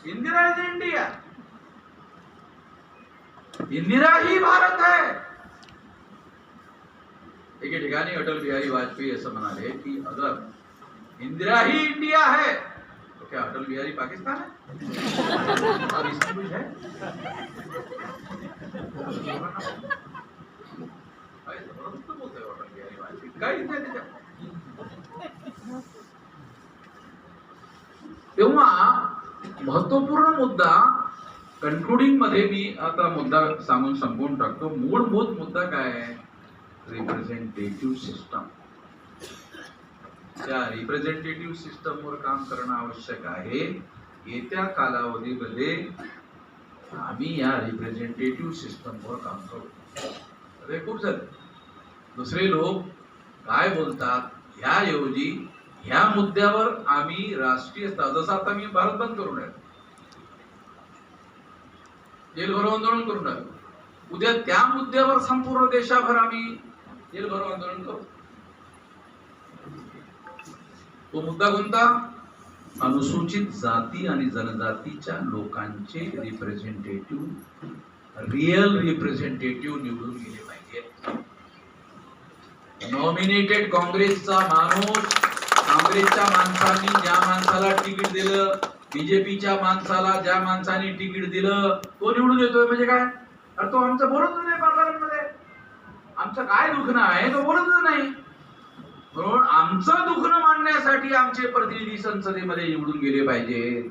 Indira is India, Indira ही भारत है. एके ठिकाणी अटल बिहारी वाजपेयी असं म्हणाले की अगर इंदिरा ही इंडिया है तो क्या अटल बिहारी पाकिस्तान है और इसमें कुछ है? जबरदस्त बोलते अटल बिहारी वाजपेयी, काहीच नाही त्याच्यात. तेव्हा महत्वपूर्ण मुद्दा कन्क्लुडिंग मध्ये मी आता मुद्दा सांगून संपवून टाकतो. मूलभूत मुद्दा काय आहे? Representative system. त्या रिप्रेझेंटेटिव्ह सिस्टम वर काम करणं आवश्यक आहे. येत्या कालावधीमध्ये आम्ही या रिप्रेझेंटेटिव्ह सिस्टम वर काम करू. अरे खूप झालं, दुसरे लोक काय बोलतात ह्याऐवजी ह्या मुद्द्यावर आम्ही राष्ट्रीय जसं आता मी भारत बंद करून आहे, जेल भरो आंदोलन करून आहे, उद्या त्या मुद्द्यावर संपूर्ण देशाभर आम्ही जेल भरो आंदोलन करू. तो मुद्दा कोणता? अनुसूचित जाती आणि जनजातीच्या लोकांचे रिप्रेझेंटेटिव्ह, रिअल रिप्रेझेंटेटिव्ह निवडून गेले पाहिजेत. नॉमिनेटेड काँग्रेसचा माणूस, काँग्रेसच्या माणसांनी ज्या माणसाला तिकीट दिलं, बीजेपीच्या माणसाला ज्या माणसाने तिकीट दिलं तो निवडून येतोय म्हणजे काय? अरे तो आमचं बोलतच नाही पार्लमेंटमध्ये. आमचं काय दुखणं आहे तो बोलतच नाही. म्हणून आमचं दुखणं मांडण्यासाठी आमचे प्रतिनिधी संसदेमध्ये निवडून गेले पाहिजे.